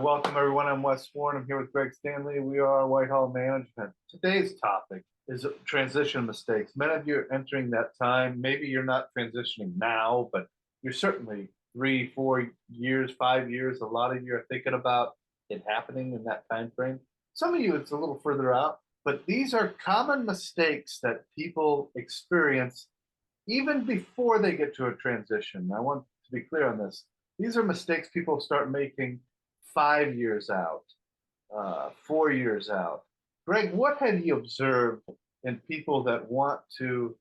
Welcome, everyone. I'm Wes Warren. I'm here with Greg Stanley. We are Whitehall Management. Today's topic is transition mistakes. Many of you are entering that time. Maybe you're not transitioning now, but you're certainly 3, 4 years, 5 years. A lot of you are thinking about it happening in that time frame. Some of you, it's a little further out, but these are common mistakes that people experience even before they get to a transition. I want to be clear on this. These are mistakes people start making 5 years out, 4 years out. Greg, what have you observed in people that want to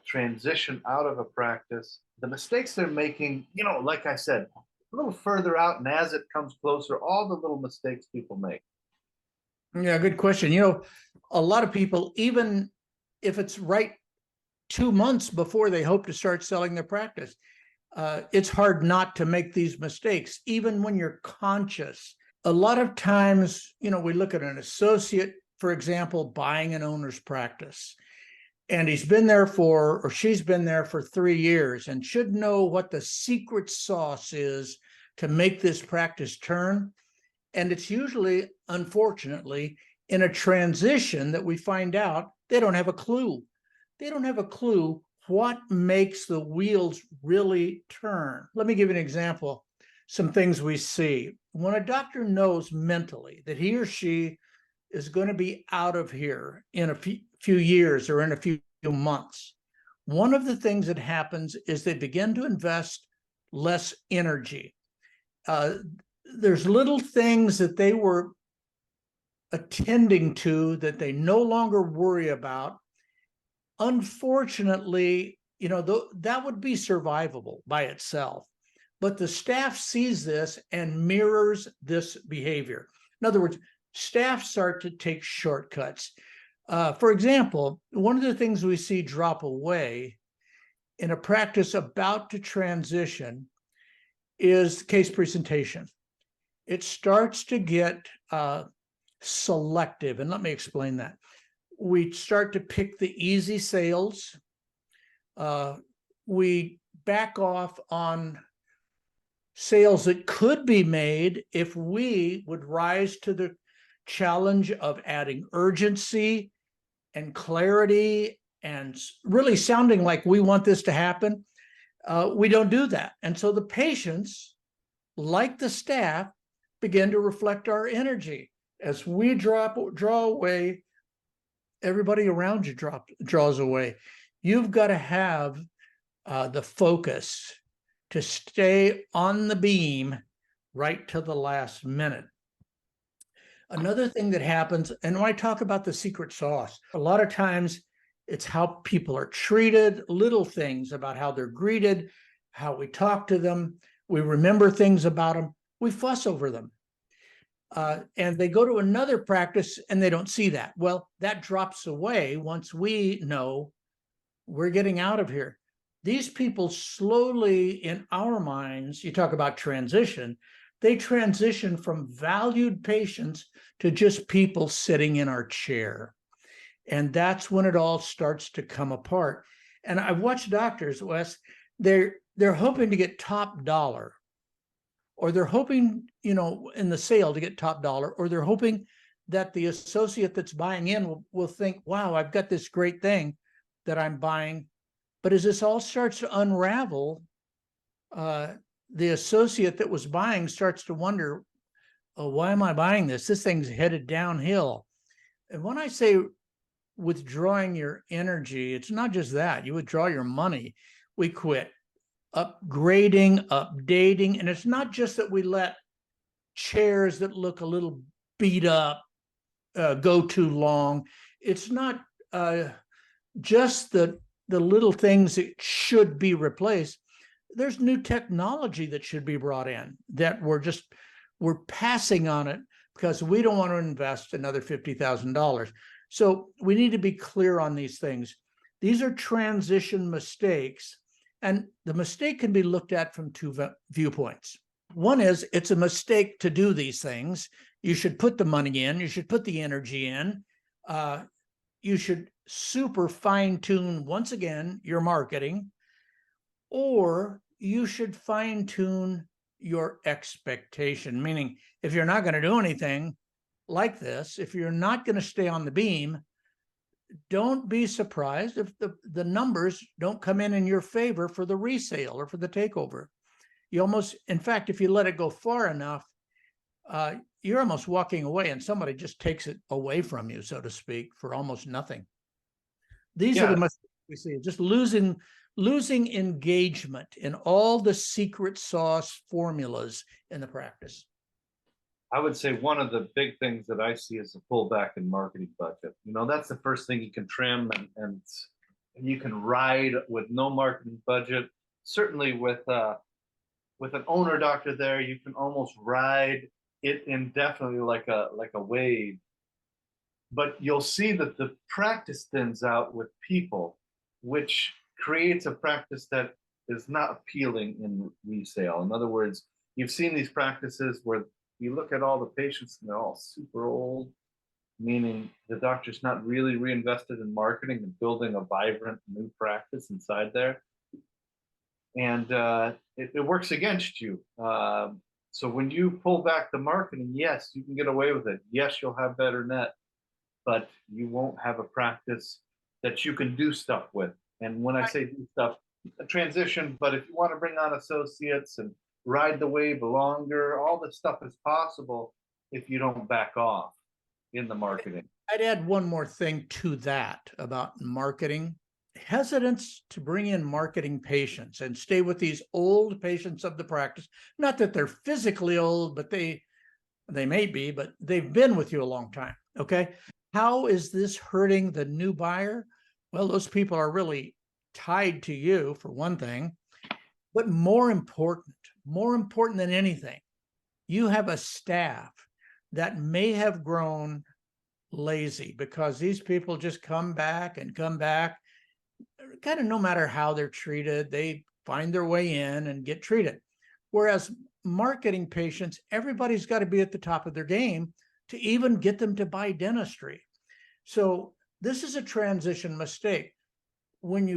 transition out of a practice? The mistakes they're making, like I said, a little further out, and as it comes closer, all the little mistakes people make. Yeah, good question. A lot of people, even if it's right 2 months before they hope to start selling their practice, it's hard not to make these mistakes, even when you're conscious. A lot of times, we look at an associate, for example, buying an owner's practice, and he's been there or she's been there for 3 years and should know what the secret sauce is to make this practice turn. And it's usually, unfortunately, in a transition that we find out they don't have a clue. They don't have a clue what makes the wheels really turn. Let me give you an example. Some things we see. When a doctor knows mentally that he or she is going to be out of here in a few years or in a few months, one of the things that happens is they begin to invest less energy. There's little things that they were attending to that they no longer worry about. Unfortunately, that would be survivable by itself, but the staff sees this and mirrors this behavior. In other words, staff start to take shortcuts. For example, one of the things we see drop away in a practice about to transition is case presentation. It starts to get selective, and let me explain that. We start to pick the easy sales. We back off on sales that could be made if we would rise to the challenge of adding urgency and clarity and really sounding like we want this to happen. We don't do that. And so the patients, like the staff, begin to reflect our energy. As we draw away, everybody around you draws away. You've got to have the focus to stay on the beam right to the last minute. Another thing that happens, and when I talk about the secret sauce, a lot of times it's how people are treated, little things about how they're greeted, how we talk to them. We remember things about them. We fuss over them. And they go to another practice and they don't see that. Well, that drops away once we know we're getting out of here. These people slowly, in our minds, you talk about transition, they transition from valued patients to just people sitting in our chair. And that's when it all starts to come apart. And I've watched doctors, Wes, they're hoping to get top dollar, or they're hoping, in the sale to get top dollar, or they're hoping that the associate that's buying in will think, wow, I've got this great thing that I'm buying. But as this all starts to unravel, the associate that was buying starts to wonder, oh, why am I buying this? This thing's headed downhill. And when I say withdrawing your energy, it's not just that. You withdraw your money. We quit upgrading, updating. And it's not just that we let chairs that look a little beat up go too long. It's not just the little things that should be replaced. There's new technology that should be brought in that we're passing on it because we don't want to invest another $50,000. So we need to be clear on these things. These are transition mistakes, and the mistake can be looked at from two viewpoints. One is it's a mistake to do these things. You should put the money in, you should put the energy in, you should super fine tune, once again, your marketing, or you should fine tune your expectation. Meaning, if you're not going to do anything like this, if you're not going to stay on the beam, don't be surprised if the numbers don't come in your favor for the resale or for the takeover. You almost, in fact, if you let it go far enough, you're almost walking away and somebody just takes it away from you, so to speak, for almost nothing. These are the mistakes we see, just losing engagement in all the secret sauce formulas in the practice. I would say one of the big things that I see is the pullback in marketing budget. You know, that's the first thing you can trim, and you can ride with no marketing budget. Certainly with an owner doctor there, you can almost ride it indefinitely like a wave. But you'll see that the practice thins out with people, which creates a practice that is not appealing in resale. In other words, you've seen these practices where you look at all the patients and they're all super old, meaning the doctor's not really reinvested in marketing and building a vibrant new practice inside there. And it works against you. So when you pull back the marketing, yes, you can get away with it. Yes, you'll have better net, but you won't have a practice that you can do stuff with. And when I say do stuff, a transition, but if you want to bring on associates and ride the wave longer, all this stuff is possible if you don't back off in the marketing. I'd add one more thing to that about marketing. Hesitance to bring in marketing patients and stay with these old patients of the practice. Not that they're physically old, but they may be, but they've been with you a long time. Okay. How is this hurting the new buyer? Well, those people are really tied to you, for one thing, but more important than anything, you have a staff that may have grown lazy because these people just come back, kind of no matter how they're treated, they find their way in and get treated. Whereas marketing patients, everybody's got to be at the top of their game to even get them to buy dentistry. So this is a transition mistake. When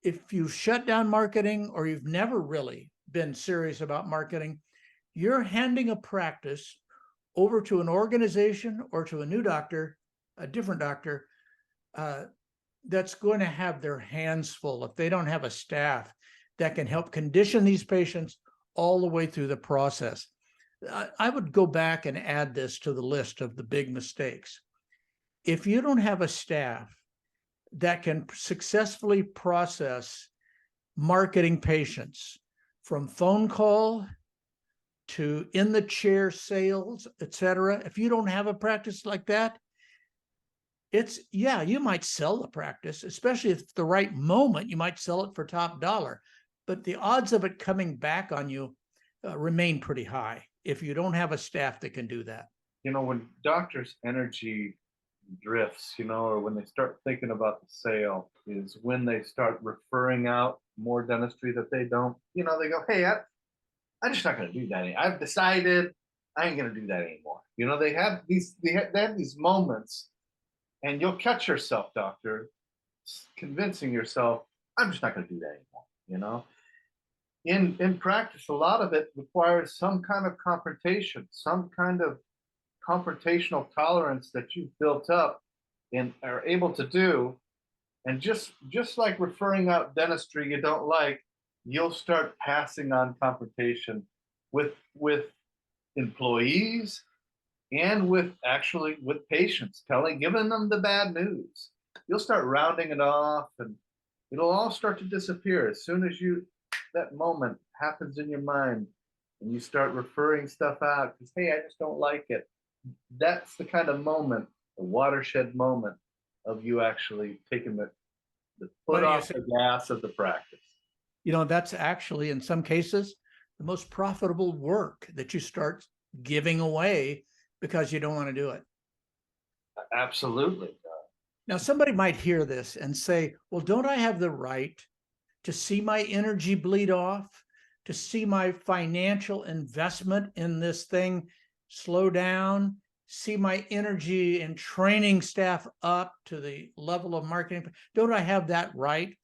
if you shut down marketing or you've never really been serious about marketing, you're handing a practice over to an organization or to a new doctor, a different doctor, that's going to have their hands full if they don't have a staff that can help condition these patients all the way through the process. I would go back and add this to the list of the big mistakes. If you don't have a staff that can successfully process marketing patients from phone call to in the chair sales, etc., if you don't have a practice like that, you might sell the practice, especially if it's the right moment, you might sell it for top dollar, but the odds of it coming back on you remain pretty high if you don't have a staff that can do that. You know, when doctors' energy drifts, or when they start thinking about the sale, is when they start referring out more dentistry that they don't. They go, hey, I'm just not going to do that anymore. I've decided I ain't going to do that anymore. They have these moments, and you'll catch yourself, doctor, convincing yourself, I'm just not going to do that anymore. In practice, a lot of it requires some kind of confrontation, some kind of confrontational tolerance that you've built up and are able to do. And just like referring out dentistry you don't like, you'll start passing on confrontation with employees and with patients, giving them the bad news. You'll start rounding it off and it'll all start to disappear as soon as that moment happens in your mind and you start referring stuff out because, hey, I just don't like it. That's the kind of moment, the watershed moment of you actually taking the foot off the gas of the practice. That's actually, in some cases, the most profitable work that you start giving away because you don't want to do it. Absolutely. Now, somebody might hear this and say, well, don't I have the right to see my energy bleed off, to see my financial investment in this thing slow down, see my energy and training staff up to the level of marketing? Don't I have that right?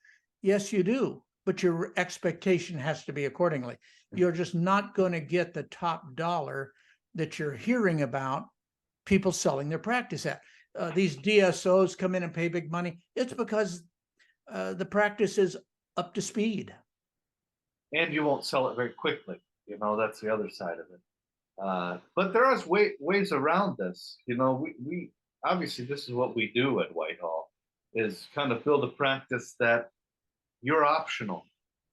Yes, you do, but your expectation has to be accordingly. you're just not going to get the top dollar that you're hearing about people selling their practice at. These DSOs come in and pay big money. It's because the practice is up to speed. And you won't sell it very quickly. You know, that's the other side of it. But there is ways around this. You know, we obviously this is what we do at Whitehall, is kind of build a practice that you're optional.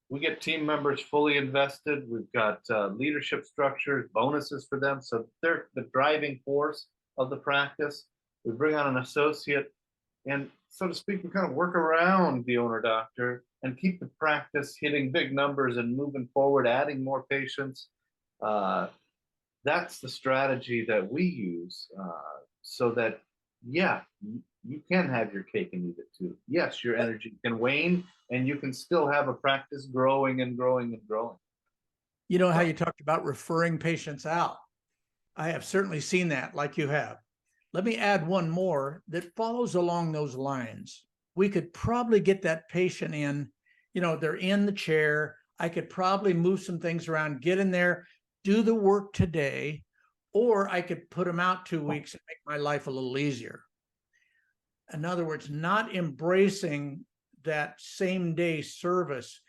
We get team members fully invested. We've got leadership structures, bonuses for them, so they're the driving force of the practice. We bring on an associate, and so to speak, we kind of work around the owner doctor and keep the practice hitting big numbers and moving forward, adding more patients. That's the strategy that we use, so that, yeah, you can have your cake and eat it too. Yes, your energy can wane and you can still have a practice growing and growing and growing. You know how you talked about referring patients out? I have certainly seen that, like you have. Let me add one more that follows along those lines. We could probably get that patient in, you know, they're in the chair. I could probably move some things around, get in there, do the work today, or I could put them out 2 weeks and make my life a little easier. In other words, not embracing that same day service.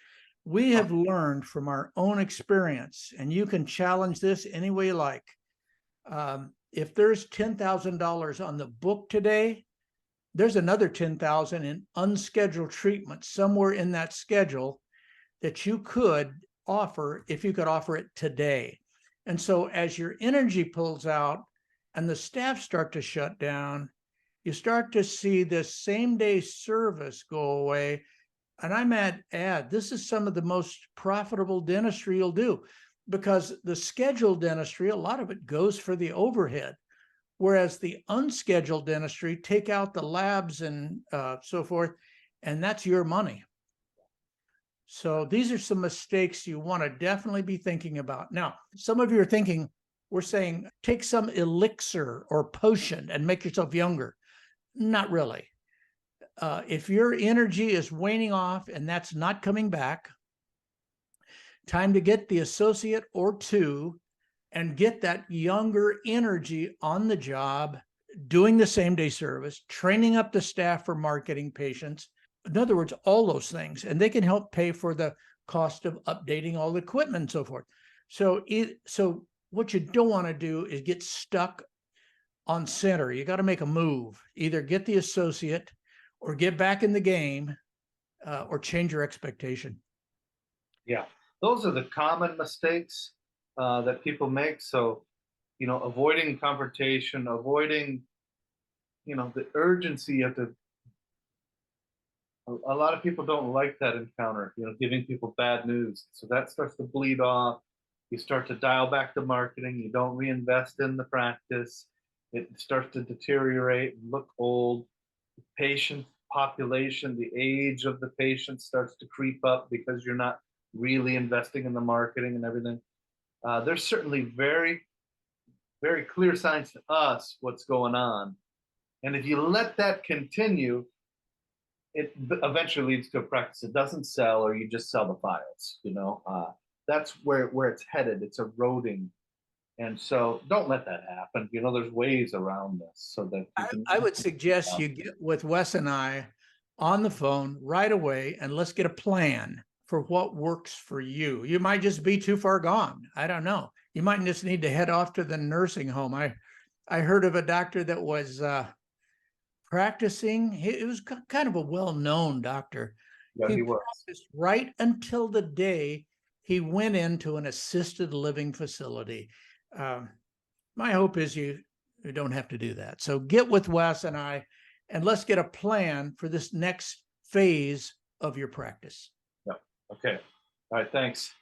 We have learned from our own experience, and you can challenge this any way you like. If there's $10,000 on the book today, there's another $10,000 in unscheduled treatment somewhere in that schedule that you could offer if you could offer it today. And so as your energy pulls out and the staff start to shut down, you start to see this same day service go away. And I might add, this is some of the most profitable dentistry you'll do, because the scheduled dentistry, a lot of it goes for the overhead. Whereas the unscheduled dentistry, take out the labs and so forth, and that's your money. So these are some mistakes you want to definitely be thinking about. Now, some of you are thinking, we're saying, take some elixir or potion and make yourself younger. Not really. If your energy is waning off and that's not coming back, time to get the associate or two and get that younger energy on the job, doing the same day service, training up the staff for marketing patients. In other words, all those things, and they can help pay for the cost of updating all the equipment and so forth. So what you don't want to do is get stuck on center. You got to make a move, either get the associate or get back in the game, or change your expectation. Yeah, those are the common mistakes that people make. So, you know, avoiding confrontation, avoiding, you know, the urgency. You have to. A lot of people don't like that encounter, you know, giving people bad news. So that starts to bleed off. You start to dial back the marketing. You don't reinvest in the practice. It starts to deteriorate and look old. The patient population, the age of the patient starts to creep up because you're not really investing in the marketing and everything. There's certainly very, very clear signs to us what's going on. And if you let that continue, it eventually leads to a practice that doesn't sell, or you just sell the files. You know, that's where it's headed. It's eroding, and so don't let that happen. You know, there's ways around this so that I would suggest you get with Wes and I on the phone right away, and let's get a plan for what works for you. You might just be too far gone. I don't know. You might just need to head off to the nursing home. I heard of a doctor that was practicing. It was kind of a well-known doctor. Yeah, he was. Practiced right until the day he went into an assisted living facility. My hope is you don't have to do that. So get with Wes and I, and let's get a plan for this next phase of your practice. Yeah. Okay. All right. Thanks.